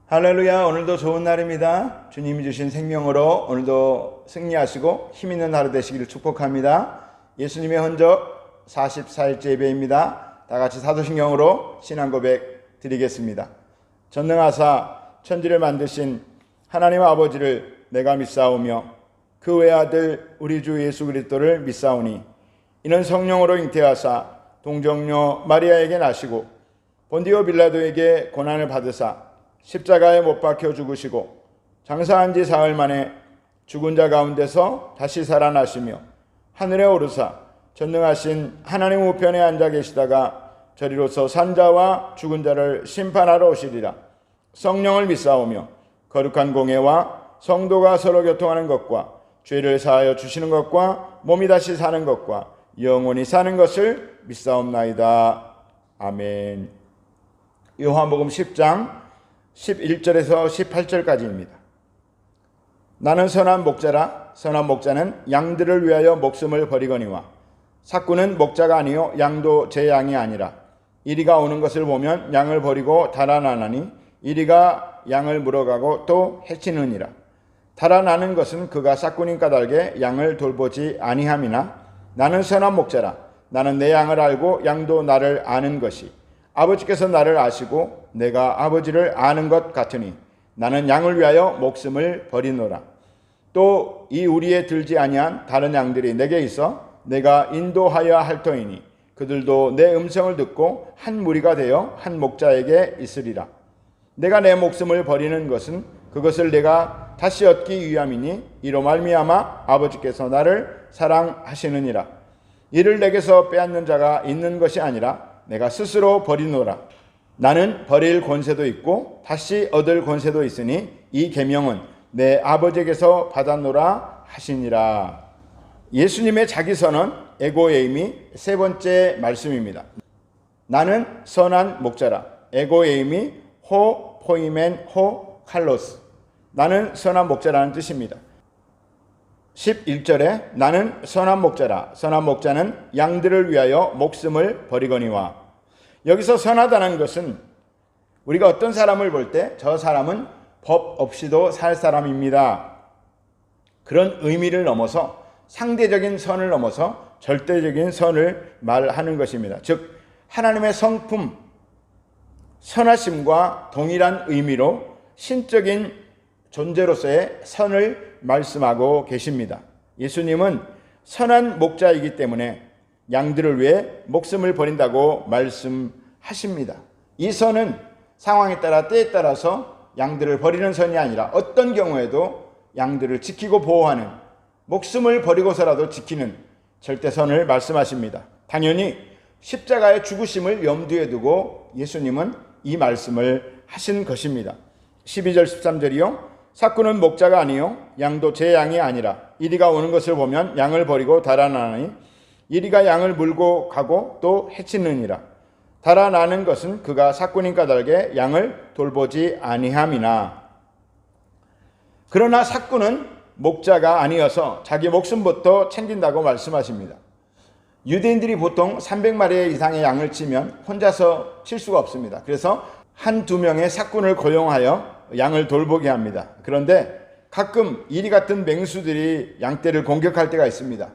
할렐루야. 오늘도 좋은 날입니다. 주님이 주신 생명으로 오늘도 승리하시고 힘있는 하루 되시기를 축복합니다. 예수님의 흔적 44일째 예배입니다. 다같이 사도신경으로 신앙 고백 드리겠습니다. 전능하사 천지를 만드신 하나님 아버지를 내가 믿사오며 그 외아들 우리 주 예수 그리스도를 믿사오니 이는 성령으로 잉태하사 동정녀 마리아에게 나시고 본디오 빌라도에게 고난을 받으사 십자가에 못 박혀 죽으시고 장사한 지 사흘 만에 죽은 자 가운데서 다시 살아나시며 하늘에 오르사 전능하신 하나님 우편에 앉아 계시다가 저리로서 산자와 죽은 자를 심판하러 오시리라. 성령을 믿사오며 거룩한 공예와 성도가 서로 교통하는 것과 죄를 사하여 주시는 것과 몸이 다시 사는 것과 영원히 사는 것을 믿사옵나이다. 아멘. 요한복음 10장 11절에서 18절까지입니다. 나는 선한 목자라. 선한 목자는 양들을 위하여 목숨을 버리거니와 삭구는 목자가 아니요 양도 제 양이 아니라 이리가 오는 것을 보면 양을 버리고 달아나나니 이리가 양을 물어가고 또 해치느니라. 달아나는 것은 그가 삭구님 까닭에 양을 돌보지 아니함이나 나는 선한 목자라. 나는 내 양을 알고 양도 나를 아는 것이 아버지께서 나를 아시고 내가 아버지를 아는 것 같으니 나는 양을 위하여 목숨을 버리노라. 또 이 우리에 들지 아니한 다른 양들이 내게 있어 내가 인도하여야 할 터이니 그들도 내 음성을 듣고 한 무리가 되어 한 목자에게 있으리라. 내가 내 목숨을 버리는 것은 그것을 내가 다시 얻기 위함이니 이로 말미암아 아버지께서 나를 사랑하시느니라. 이를 내게서 빼앗는 자가 있는 것이 아니라 내가 스스로 버리노라. 나는 버릴 권세도 있고 다시 얻을 권세도 있으니 이 계명은 내 아버지에게서 받았노라 하시니라. 예수님의 자기선언 에고에임이 세 번째 말씀입니다. 나는 선한 목자라. 에고에임이 호 포이멘 호 칼로스. 나는 선한 목자라는 뜻입니다. 11절에 나는 선한 목자라. 선한 목자는 양들을 위하여 목숨을 버리거니와. 여기서 선하다는 것은 우리가 어떤 사람을 볼 때 저 사람은 법 없이도 살 사람입니다. 그런 의미를 넘어서 상대적인 선을 넘어서 절대적인 선을 말하는 것입니다. 즉 하나님의 성품, 선하심과 동일한 의미로 신적인 존재로서의 선을 말씀하고 계십니다. 예수님은 선한 목자이기 때문에 양들을 위해 목숨을 버린다고 말씀하십니다. 이 선은 상황에 따라 때에 따라서 양들을 버리는 선이 아니라 어떤 경우에도 양들을 지키고 보호하는, 목숨을 버리고서라도 지키는 절대선을 말씀하십니다. 당연히 십자가의 죽으심을 염두에 두고 예수님은 이 말씀을 하신 것입니다. 12절 13절이요. 삭구는 목자가 아니요 양도 제 양이 아니라 이리가 오는 것을 보면 양을 버리고 달아나니 이리가 양을 물고 가고 또 해치느니라. 달아나는 것은 그가 삭구님 까닭에 양을 돌보지 아니함이나. 그러나 삭구는 목자가 아니어서 자기 목숨부터 챙긴다고 말씀하십니다. 유대인들이 보통 300마리 이상의 양을 치면 혼자서 칠 수가 없습니다. 그래서 한두 명의 삭군을 고용하여 양을 돌보게 합니다. 그런데 가끔 이리 같은 맹수들이 양떼를 공격할 때가 있습니다.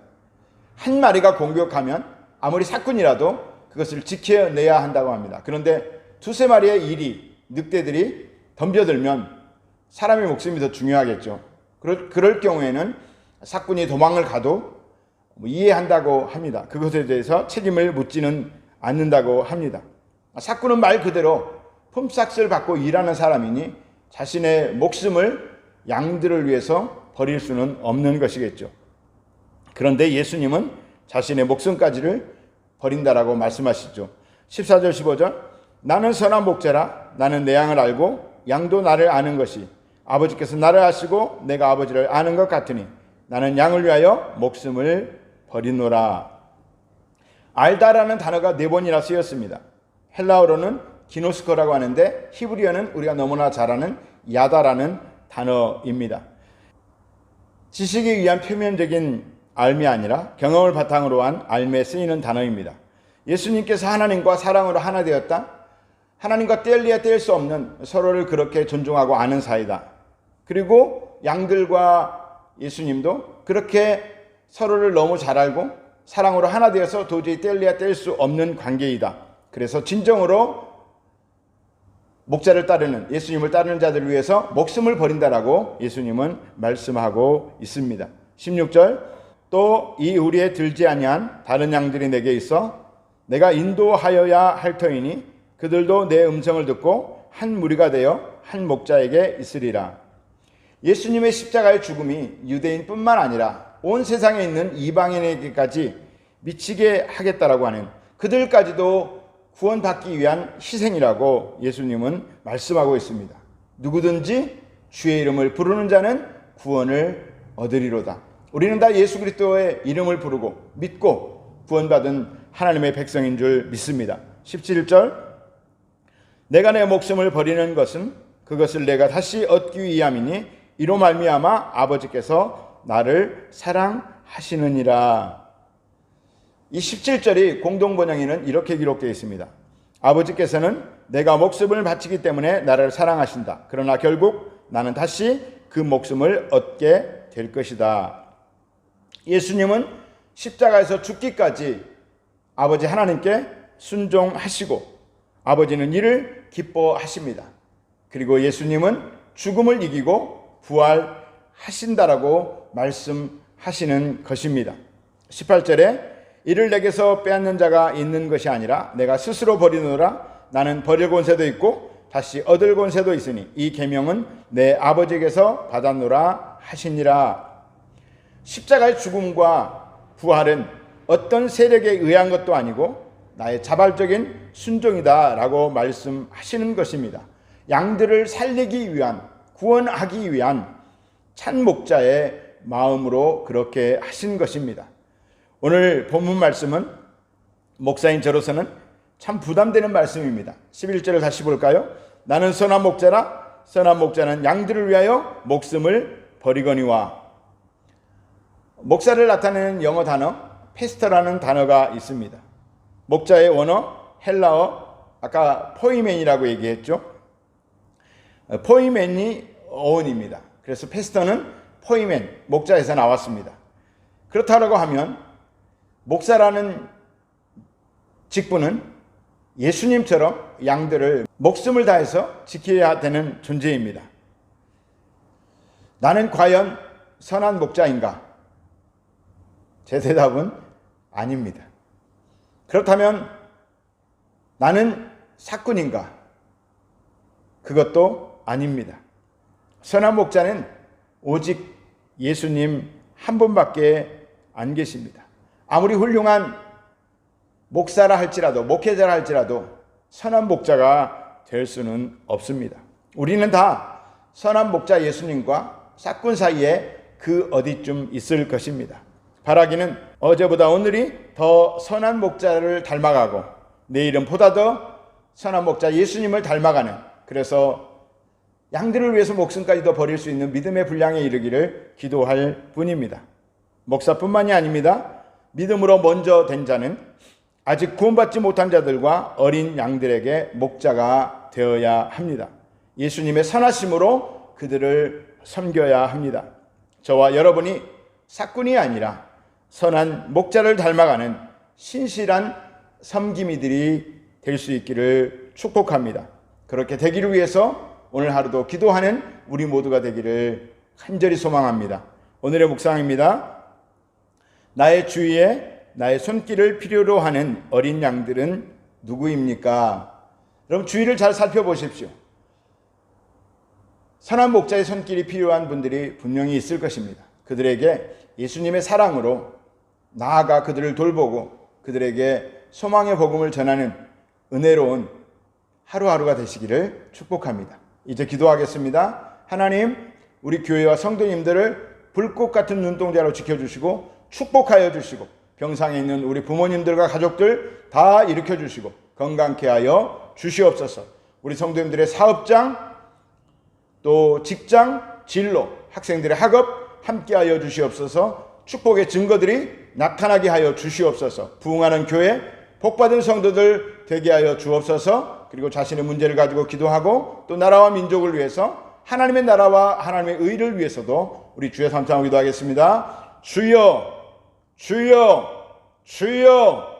한 마리가 공격하면 아무리 삭군이라도 그것을 지켜내야 한다고 합니다. 그런데 두세 마리의 이리, 늑대들이 덤벼들면 사람의 목숨이 더 중요하겠죠. 그럴 경우에는 삭군이 도망을 가도 이해한다고 합니다. 그것에 대해서 책임을 묻지는 않는다고 합니다. 삭군은 말 그대로 품삯을 받고 일하는 사람이니 자신의 목숨을 양들을 위해서 버릴 수는 없는 것이겠죠. 그런데 예수님은 자신의 목숨까지를 버린다라고 말씀하시죠. 14절 15절 나는 선한 목자라. 나는 내 양을 알고 양도 나를 아는 것이 아버지께서 나를 아시고 내가 아버지를 아는 것 같으니 나는 양을 위하여 목숨을 버리노라. 알다라는 단어가 4번이나 쓰였습니다. 헬라어로는 기노스코라고 하는데 히브리어는 우리가 너무나 잘 아는 야다라는 단어입니다. 지식에 의한 표면적인 알미 아니라 경험을 바탕으로 한 알미에 쓰이는 단어입니다. 예수님께서 하나님과 사랑으로 하나 되었다. 하나님과 뗄래야 뗄 수 없는 서로를 그렇게 존중하고 아는 사이다. 그리고 양들과 예수님도 그렇게 서로를 너무 잘 알고 사랑으로 하나 되어서 도저히 뗄래야 뗄 수 없는 관계이다. 그래서 진정으로 목자를 따르는, 예수님을 따르는 자들을 위해서 목숨을 버린다라고 예수님은 말씀하고 있습니다. 16절, 또 이 우리에 들지 아니한 다른 양들이 내게 있어 내가 인도하여야 할 터이니 그들도 내 음성을 듣고 한 무리가 되어 한 목자에게 있으리라. 예수님의 십자가의 죽음이 유대인뿐만 아니라 온 세상에 있는 이방인에게까지 미치게 하겠다라고 하는, 그들까지도 구원받기 위한 희생이라고 예수님은 말씀하고 있습니다. 누구든지 주의 이름을 부르는 자는 구원을 얻으리로다. 우리는 다 예수 그리스도의 이름을 부르고 믿고 구원받은 하나님의 백성인 줄 믿습니다. 17절, 내가 내 목숨을 버리는 것은 그것을 내가 다시 얻기 위함이니 이로 말미암아 아버지께서 나를 사랑하시느니라. 이 17절이 공동번역에는 이렇게 기록되어 있습니다. 아버지께서는 내가 목숨을 바치기 때문에 나를 사랑하신다. 그러나 결국 나는 다시 그 목숨을 얻게 될 것이다. 예수님은 십자가에서 죽기까지 아버지 하나님께 순종하시고 아버지는 이를 기뻐하십니다. 그리고 예수님은 죽음을 이기고 부활하신다라고 말씀하시는 것입니다. 18절에 이를 내게서 빼앗는 자가 있는 것이 아니라 내가 스스로 버리노라. 나는 버릴 권세도 있고 다시 얻을 권세도 있으니 이 계명은 내 아버지에게서 받았노라 하시니라. 십자가의 죽음과 부활은 어떤 세력에 의한 것도 아니고 나의 자발적인 순종이다라고 말씀하시는 것입니다. 양들을 살리기 위한, 구원하기 위한 참 목자의 마음으로 그렇게 하신 것입니다. 오늘 본문 말씀은 목사인 저로서는 참 부담되는 말씀입니다. 11절을 다시 볼까요? 나는 선한 목자라. 선한 목자는 양들을 위하여 목숨을 버리거니와. 목사를 나타내는 영어 단어 페스터라는 단어가 있습니다. 목자의 원어 헬라어, 아까 포이맨이라고 얘기했죠. 포이맨이 어원입니다. 그래서 페스터는 포이맨, 목자에서 나왔습니다. 그렇다고 하면 목사라는 직분은 예수님처럼 양들을 목숨을 다해서 지켜야 되는 존재입니다. 나는 과연 선한 목자인가? 제 대답은 아닙니다. 그렇다면 나는 사꾼인가? 그것도 아닙니다. 선한 목자는 오직 예수님 한 분밖에 안 계십니다. 아무리 훌륭한 목사라 할지라도, 목회자라 할지라도 선한 목자가 될 수는 없습니다. 우리는 다 선한 목자 예수님과 사꾼 사이에 그 어디쯤 있을 것입니다. 바라기는 어제보다 오늘이 더 선한 목자를 닮아가고 내일은 보다 더 선한 목자 예수님을 닮아가는, 그래서 양들을 위해서 목숨까지도 버릴 수 있는 믿음의 분량에 이르기를 기도할 뿐입니다. 목사뿐만이 아닙니다. 믿음으로 먼저 된 자는 아직 구원받지 못한 자들과 어린 양들에게 목자가 되어야 합니다. 예수님의 선하심으로 그들을 섬겨야 합니다. 저와 여러분이 사꾼이 아니라 선한 목자를 닮아가는 신실한 섬김이들이 될 수 있기를 축복합니다. 그렇게 되기를 위해서 오늘 하루도 기도하는 우리 모두가 되기를 간절히 소망합니다. 오늘의 묵상입니다. 나의 주위에 나의 손길을 필요로 하는 어린 양들은 누구입니까? 여러분 주위를 잘 살펴보십시오. 선한 목자의 손길이 필요한 분들이 분명히 있을 것입니다. 그들에게 예수님의 사랑으로 나아가 그들을 돌보고 그들에게 소망의 복음을 전하는 은혜로운 하루하루가 되시기를 축복합니다. 이제 기도하겠습니다. 하나님, 우리 교회와 성도님들을 불꽃 같은 눈동자로 지켜주시고 축복하여 주시고 병상에 있는 우리 부모님들과 가족들 다 일으켜 주시고 건강케 하여 주시옵소서. 우리 성도님들의 사업장, 또 직장, 진로, 학생들의 학업 함께하여 주시옵소서. 축복의 증거들이 나타나게 하여 주시옵소서. 부흥하는 교회, 복받은 성도들 되게 하여 주옵소서. 그리고 자신의 문제를 가지고 기도하고 또 나라와 민족을 위해서 하나님의 나라와 하나님의 의를 위해서도 우리 주여 삼창 기도하겠습니다. 주여, 주여, 주여.